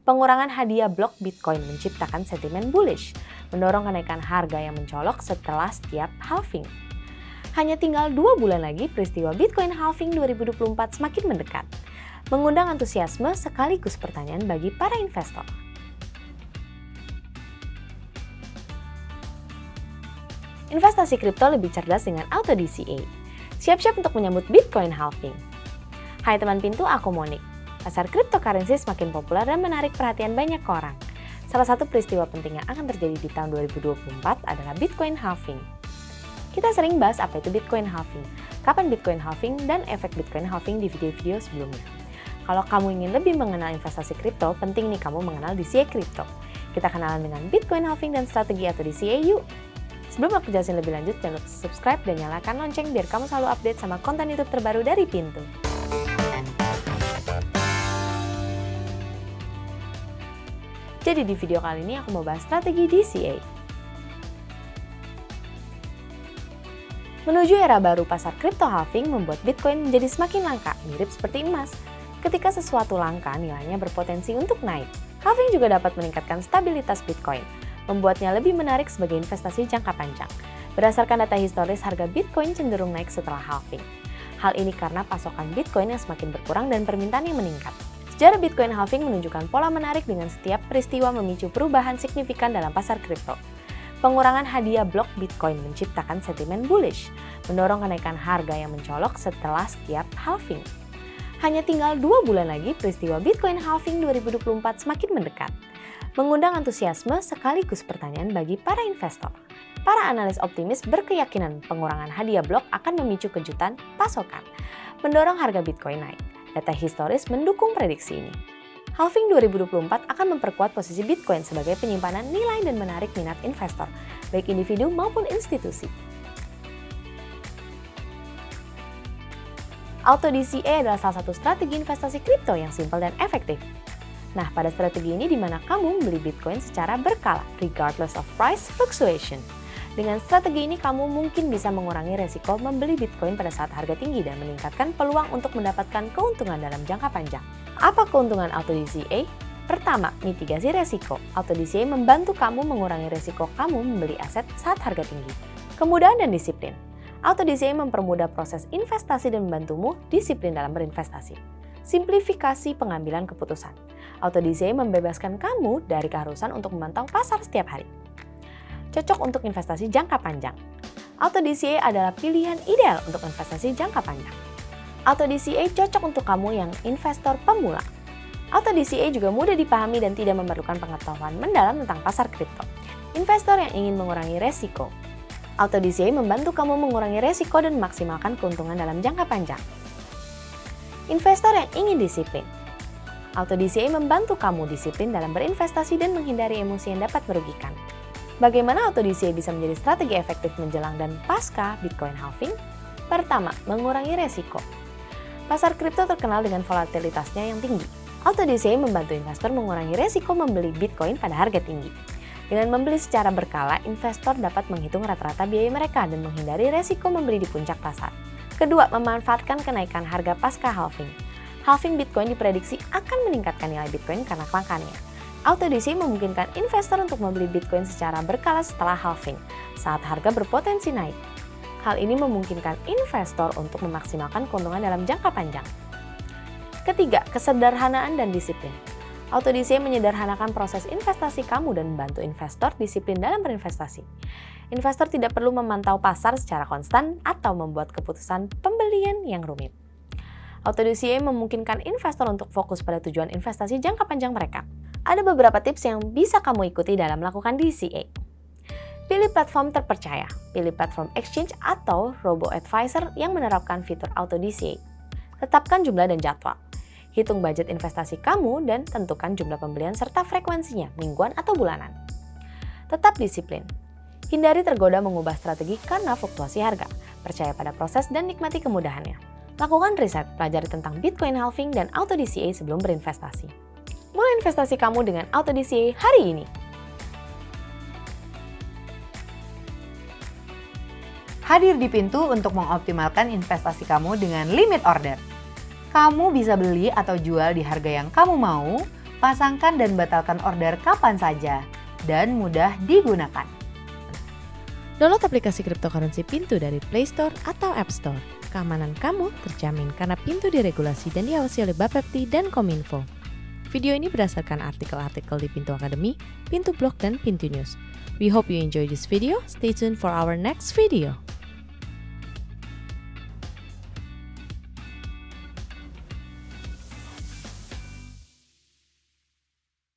Pengurangan hadiah blok Bitcoin menciptakan sentimen bullish, mendorong kenaikan harga yang mencolok setelah setiap halving. Hanya tinggal 2 bulan lagi peristiwa Bitcoin halving 2024 semakin mendekat, mengundang antusiasme sekaligus pertanyaan bagi para investor. Investasi kripto lebih cerdas dengan Auto DCA. Siap-siap untuk menyambut Bitcoin halving. Hai teman pintu, aku Monik. Pasar cryptocurrency semakin populer dan menarik perhatian banyak orang. Salah satu peristiwa penting yang akan terjadi di tahun 2024 adalah Bitcoin halving. Kita sering bahas apa itu Bitcoin halving, kapan Bitcoin halving, dan efek Bitcoin halving di video-video sebelumnya. Kalau kamu ingin lebih mengenal investasi kripto, penting nih kamu mengenal DCA kripto. Kita kenalan dengan Bitcoin halving dan strategi atau DCA yuk! Sebelum aku jelasin lebih lanjut, jangan lupa subscribe dan nyalakan lonceng biar kamu selalu update sama konten YouTube terbaru dari Pintu. Jadi di video kali ini aku mau bahas strategi DCA. Menuju era baru, pasar kripto halving membuat Bitcoin menjadi semakin langka, mirip seperti emas. Ketika sesuatu langka, nilainya berpotensi untuk naik. Halving juga dapat meningkatkan stabilitas Bitcoin, membuatnya lebih menarik sebagai investasi jangka panjang. Berdasarkan data historis, harga Bitcoin cenderung naik setelah halving. Hal ini karena pasokan Bitcoin yang semakin berkurang dan permintaan yang meningkat. Sejarah Bitcoin halving menunjukkan pola menarik dengan setiap peristiwa memicu perubahan signifikan dalam pasar kripto. Pengurangan hadiah blok Bitcoin menciptakan sentimen bullish, mendorong kenaikan harga yang mencolok setelah setiap halving. Hanya tinggal 2 bulan lagi peristiwa Bitcoin halving 2024 semakin mendekat, mengundang antusiasme sekaligus pertanyaan bagi para investor. Para analis optimis berkeyakinan pengurangan hadiah blok akan memicu kejutan pasokan, mendorong harga Bitcoin naik. Data historis mendukung prediksi ini. Halving 2024 akan memperkuat posisi Bitcoin sebagai penyimpanan nilai dan menarik minat investor, baik individu maupun institusi. Auto DCA adalah salah satu strategi investasi kripto yang simpel dan efektif. Nah, pada strategi ini di mana kamu membeli Bitcoin secara berkala, regardless of price fluctuation. Dengan strategi ini, kamu mungkin bisa mengurangi resiko membeli Bitcoin pada saat harga tinggi dan meningkatkan peluang untuk mendapatkan keuntungan dalam jangka panjang. Apa keuntungan Auto DCA? Pertama, mitigasi resiko. Auto DCA membantu kamu mengurangi resiko kamu membeli aset saat harga tinggi. Kemudahan dan disiplin. Auto DCA mempermudah proses investasi dan membantumu disiplin dalam berinvestasi. Simplifikasi pengambilan keputusan. Auto DCA membebaskan kamu dari keharusan untuk memantau pasar setiap hari. Cocok untuk investasi jangka panjang. Auto DCA adalah pilihan ideal untuk investasi jangka panjang. Auto DCA cocok untuk kamu yang investor pemula. Auto DCA juga mudah dipahami dan tidak memerlukan pengetahuan mendalam tentang pasar kripto. Investor yang ingin mengurangi resiko. Auto DCA membantu kamu mengurangi resiko dan memaksimalkan keuntungan dalam jangka panjang. Investor yang ingin disiplin. Auto DCA membantu kamu disiplin dalam berinvestasi dan menghindari emosi yang dapat merugikan. Bagaimana Auto DCA bisa menjadi strategi efektif menjelang dan pasca Bitcoin halving? Pertama, mengurangi resiko. Pasar kripto terkenal dengan volatilitasnya yang tinggi. Auto DCA membantu investor mengurangi resiko membeli Bitcoin pada harga tinggi. Dengan membeli secara berkala, investor dapat menghitung rata-rata biaya mereka dan menghindari resiko membeli di puncak pasar. Kedua, memanfaatkan kenaikan harga pasca halving. Halving Bitcoin diprediksi akan meningkatkan nilai Bitcoin karena kelangkaannya. Auto DCA memungkinkan investor untuk membeli Bitcoin secara berkala setelah halving, saat harga berpotensi naik. Hal ini memungkinkan investor untuk memaksimalkan keuntungan dalam jangka panjang. Ketiga, kesederhanaan dan disiplin. Auto DCA menyederhanakan proses investasi kamu dan membantu investor disiplin dalam berinvestasi. Investor tidak perlu memantau pasar secara konstan atau membuat keputusan pembelian yang rumit. Auto DCA memungkinkan investor untuk fokus pada tujuan investasi jangka panjang mereka. Ada beberapa tips yang bisa kamu ikuti dalam melakukan DCA. Pilih platform terpercaya, pilih platform exchange atau robo-advisor yang menerapkan fitur Auto DCA. Tetapkan jumlah dan jadwal. Hitung budget investasi kamu dan tentukan jumlah pembelian serta frekuensinya, mingguan atau bulanan. Tetap disiplin. Hindari tergoda mengubah strategi karena fluktuasi harga. Percaya pada proses dan nikmati kemudahannya. Lakukan riset, pelajari tentang Bitcoin halving dan Auto DCA sebelum berinvestasi. Mulai investasi kamu dengan Auto DCA hari ini. Hadir di Pintu untuk mengoptimalkan investasi kamu dengan limit order. Kamu bisa beli atau jual di harga yang kamu mau, Pasangkan dan batalkan order kapan saja, dan mudah digunakan. Download aplikasi cryptocurrency Pintu dari Play Store atau App Store. Keamanan kamu terjamin karena Pintu diregulasi dan diawasi oleh Bapepti dan Kominfo. Video ini berdasarkan artikel-artikel di Pintu Academy, Pintu Blog, dan Pintu News. We hope you enjoy this video. Stay tuned for our next video.